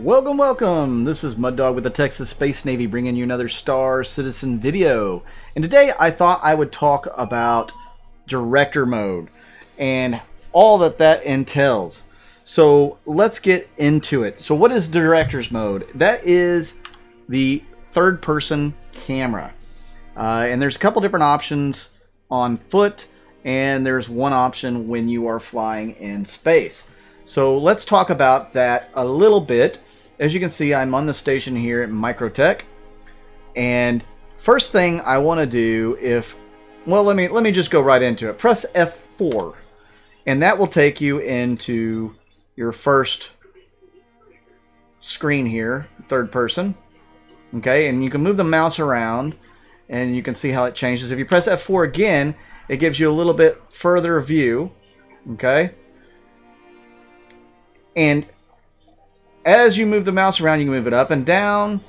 Welcome, welcome! This is Mud Dog with the Texas Space Navy bringing you another Star Citizen video. And today I thought I would talk about director mode and all that entails. So let's get into it. So what is director's mode? That is the third person camera. And there's a couple different options on foot, and there's one option when you are flying in space. So let's talk about that a little bit. As you can see, I'm on the station here at Microtech, and first thing I want to do, let me just go right into it. Press F4, and that will take you into your first screen here, third person. Okay, and you can move the mouse around, and you can see how it changes. If you press F4 again, it gives you a little bit further view. Okay. And as you move the mouse around, you can move it up and down.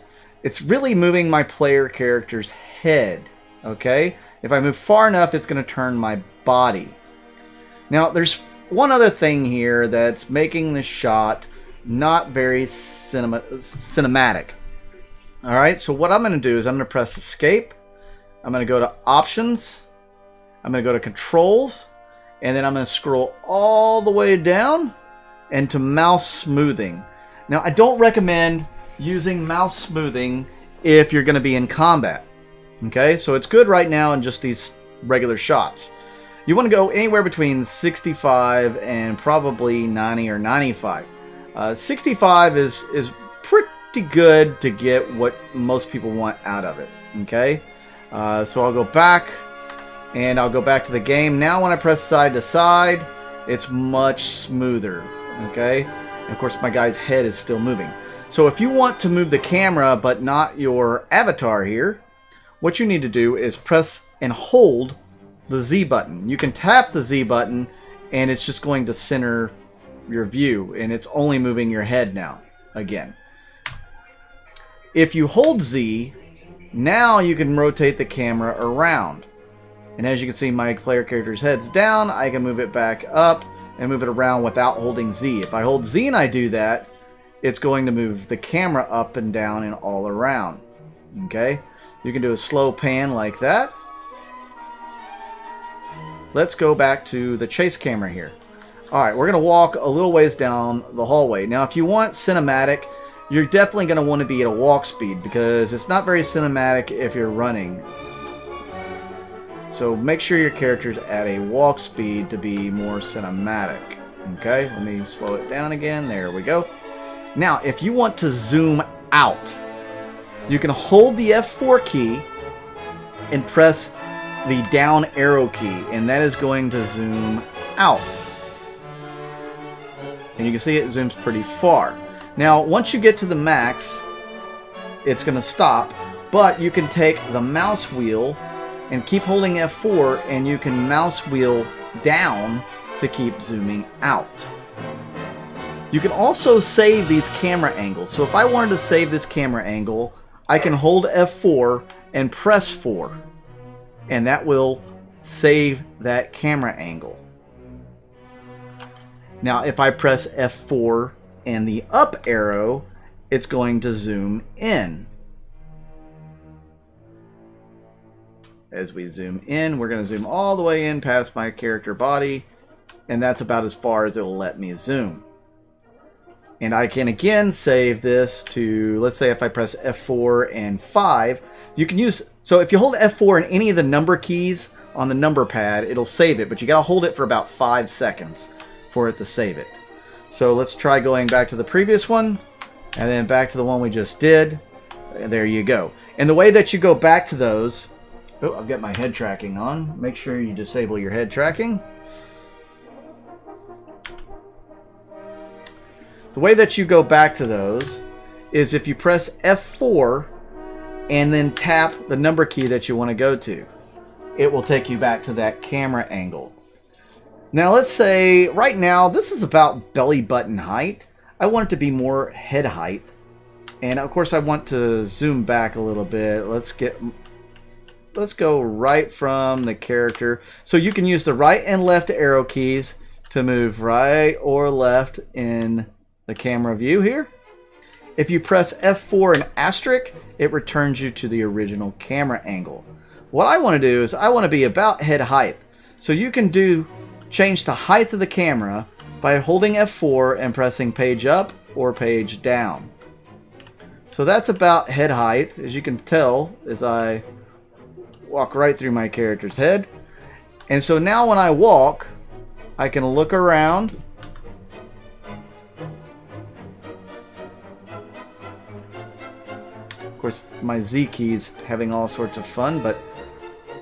It's really moving my player character's head. Okay? If I move far enough, it's going to turn my body. Now, there's one other thing here that's making the shot not very cinematic. Alright, so what I'm going to do is I'm going to press Escape. I'm going to go to Options. I'm going to go to Controls. And then I'm going to scroll all the way down and to mouse smoothing. Now, I don't recommend using mouse smoothing if you're going to be in combat. Okay, so it's good right now in just these regular shots. You want to go anywhere between 65 and probably 90 or 95. 65 is pretty good to get what most people want out of it. Okay, so I'll go back and I'll go back to the game. Now when I press side to side, it's much smoother. Okay, and of course my guy's head is still moving. So if you want to move the camera but not your avatar here, what you need to do is press and hold the Z button. You can tap the Z button and it's just going to center your view, and it's only moving your head now again. If you hold Z, now you can rotate the camera around, and as you can see, my player character's head's down. I can move it back up and move it around without holding Z. If I hold Z and I do that, it's going to move the camera up and down and all around. Okay? You can do a slow pan like that. Let's go back to the chase camera here. Alright, we're going to walk a little ways down the hallway. Now, if you want cinematic, you're definitely going to want to be at a walk speed, because it's not very cinematic if you're running. So make sure your character's at a walk speed to be more cinematic. Okay, let me slow it down again. There we go. Now, if you want to zoom out, you can hold the F4 key and press the down arrow key, and that is going to zoom out. And you can see it zooms pretty far. Now, once you get to the max, it's going to stop, but you can take the mouse wheel and keep holding F4, and you can mouse wheel down to keep zooming out. You can also save these camera angles. So if I wanted to save this camera angle, I can hold F4 and press 4, and that will save that camera angle. Now if I press F4 and the up arrow, it's going to zoom in. As we zoom in, we're going to zoom all the way in past my character body, and that's about as far as it will let me zoom. And I can again save this to, let's say if I press F4 and 5, you can use, so if you hold F4 and any of the number keys on the number pad, it'll save it, but you got to hold it for about 5 seconds for it to save it. So let's try going back to the previous one, and then back to the one we just did. And there you go. And the way that you go back to those, oh, I've got my head tracking on. Make sure you disable your head tracking. The way that you go back to those is if you press F4 and then tap the number key that you want to go to. It will take you back to that camera angle. Now let's say right now this is about belly button height. I want it to be more head height. And of course I want to zoom back a little bit. Let's go right from the character. So you can use the right and left arrow keys to move right or left in the camera view here. If you press F4 and asterisk, it returns you to the original camera angle. What I want to do is I want to be about head height. So you can change the height of the camera by holding F4 and pressing page up or page down. So that's about head height, as you can tell as I walk right through my character's head. And so now when I walk, I can look around. Of course, my Z key's having all sorts of fun, but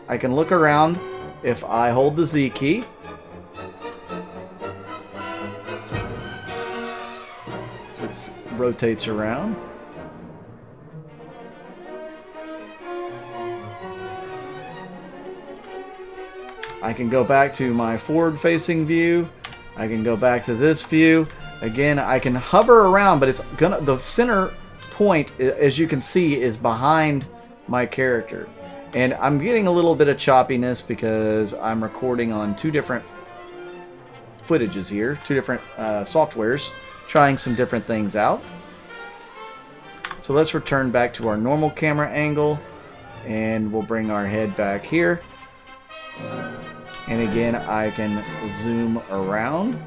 I can look around if I hold the Z key. So it rotates around. I can go back to my forward-facing view. I can go back to this view. Again, I can hover around, but the center point, as you can see, is behind my character. And I'm getting a little bit of choppiness because I'm recording on two different footages here, two different softwares, trying some different things out. So let's return back to our normal camera angle, and we'll bring our head back here. And again, I can zoom around.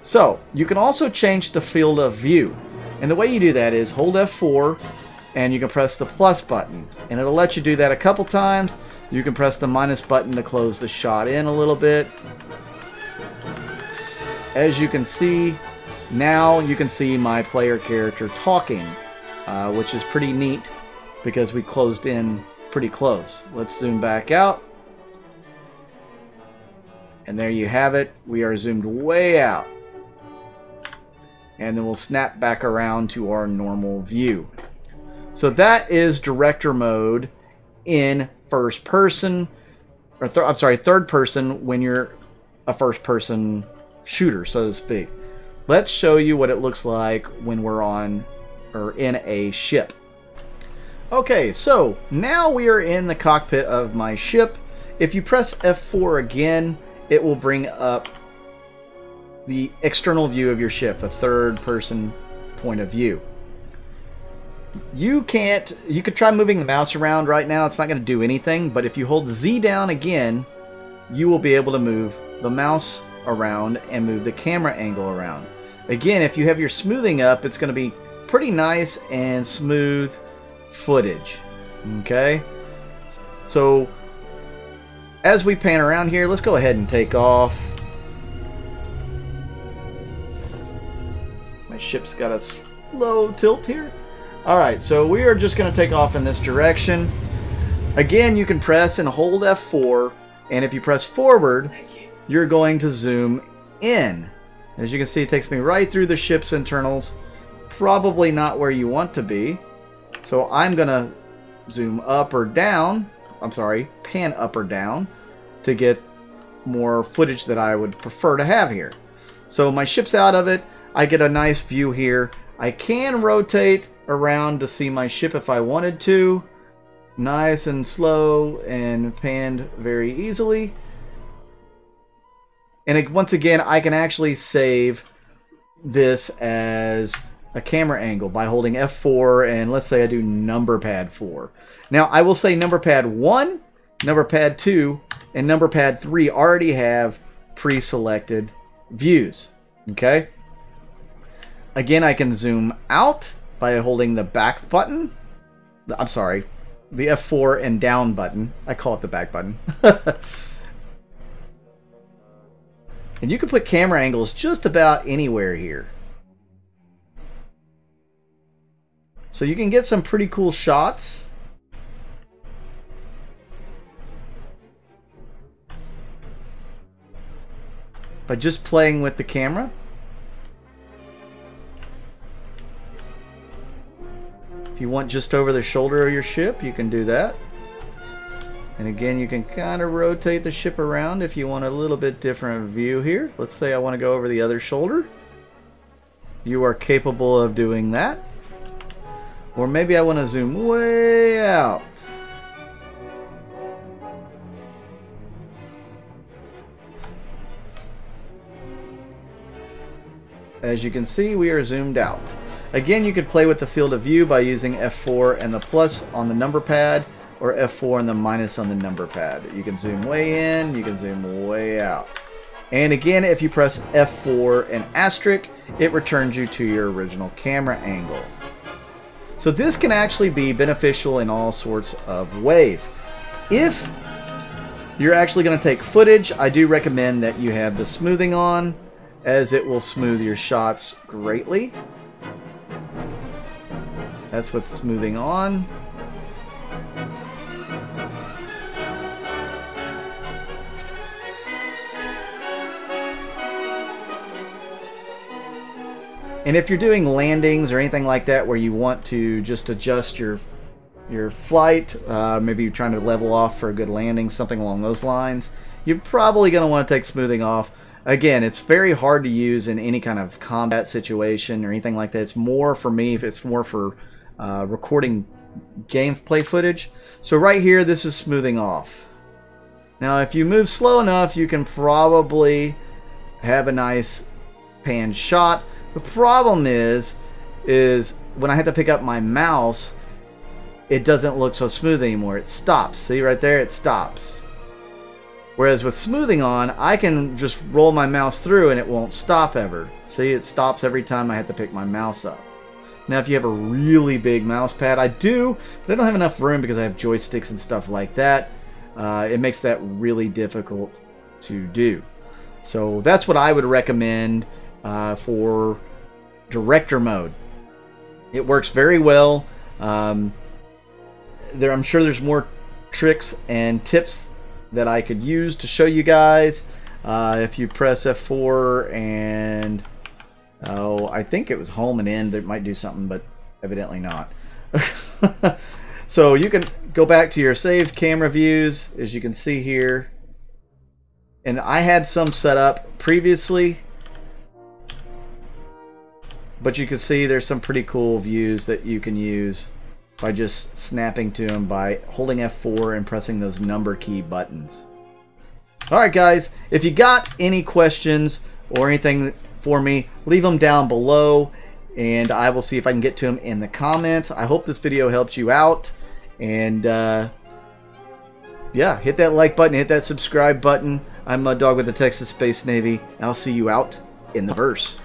So, you can also change the field of view. And the way you do that is hold F4 and you can press the plus button. And it'll let you do that a couple times. You can press the minus button to close the shot in a little bit. As you can see, now you can see my player character talking, which is pretty neat because we closed in pretty close. Let's zoom back out. And there you have it. We are zoomed way out. And then we'll snap back around to our normal view. So that is director mode in first person, or third person when you're a first person shooter, so to speak. Let's show you what it looks like when we're on or in a ship. Okay, so now we are in the cockpit of my ship. If you press F4 again, it will bring up the external view of your ship, the third person point of view. You could try moving the mouse around right now. It's not going to do anything, but if you hold Z down again, you will be able to move the mouse around and move the camera angle around. Again, if you have your smoothing up, it's going to be pretty nice and smooth footage. Okay? So as we pan around here, let's go ahead and take off. My ship's got a slow tilt here. Alright, so we are just going to take off in this direction. Again, you can press and hold F4, and if you press forward, you're going to zoom in. As you can see, it takes me right through the ship's internals. Probably not where you want to be. So I'm going to zoom up or down. I'm sorry, pan up or down to get more footage that I would prefer to have here. So my ship's out of it. I get a nice view here. I can rotate around to see my ship if I wanted to. Nice and slow and panned very easily. And once again, I can actually save this as a camera angle by holding F4, and let's say I do number pad 4. Now I will say number pad 1, number pad 2, and number pad 3 already have pre-selected views. Okay? Again, I can zoom out by holding the back button. I'm sorry, the F4 and down button. I call it the back button. And you can put camera angles just about anywhere here. So you can get some pretty cool shots. By just playing with the camera. If you want just over the shoulder of your ship, you can do that. And again, you can kind of rotate the ship around if you want a little bit different view here. Let's say I want to go over the other shoulder. You are capable of doing that. Or maybe I want to zoom way out. As you can see, we are zoomed out. Again, you could play with the field of view by using F4 and the plus on the number pad, or F4 and the minus on the number pad. You can zoom way in, you can zoom way out. And again, if you press F4 and asterisk, it returns you to your original camera angle. So this can actually be beneficial in all sorts of ways. If you're actually going to take footage, I do recommend that you have the smoothing on, as it will smooth your shots greatly. That's with smoothing on. And if you're doing landings or anything like that where you want to just adjust your flight, maybe you're trying to level off for a good landing, something along those lines, you're probably going to want to take smoothing off. Again, it's very hard to use in any kind of combat situation or anything like that. It's more for me, it's more for recording gameplay footage. So right here, this is smoothing off. Now, if you move slow enough, you can probably have a nice pan shot. The problem is when I have to pick up my mouse, it doesn't look so smooth anymore. It stops. See right there? It stops. Whereas with smoothing on, I can just roll my mouse through and it won't stop ever. See, it stops every time I have to pick my mouse up. Now, if you have a really big mouse pad, I do, but I don't have enough room because I have joysticks and stuff like that. It makes that really difficult to do. So that's what I would recommend for director mode. It works very well. I'm sure there's more tricks and tips that I could use to show you guys. If you press F4 and I think it was home and end, it might do something, but evidently not. So you can go back to your saved camera views, as you can see here. And I had some set up previously, but you can see there's some pretty cool views that you can use by just snapping to them by holding F4 and pressing those number key buttons. Alright guys, if you got any questions or anything for me, leave them down below and I will see if I can get to them in the comments. I hope this video helped you out, and yeah, hit that like button, hit that subscribe button. I'm Mud Dog with the Texas Space Navy. I'll see you out in the verse.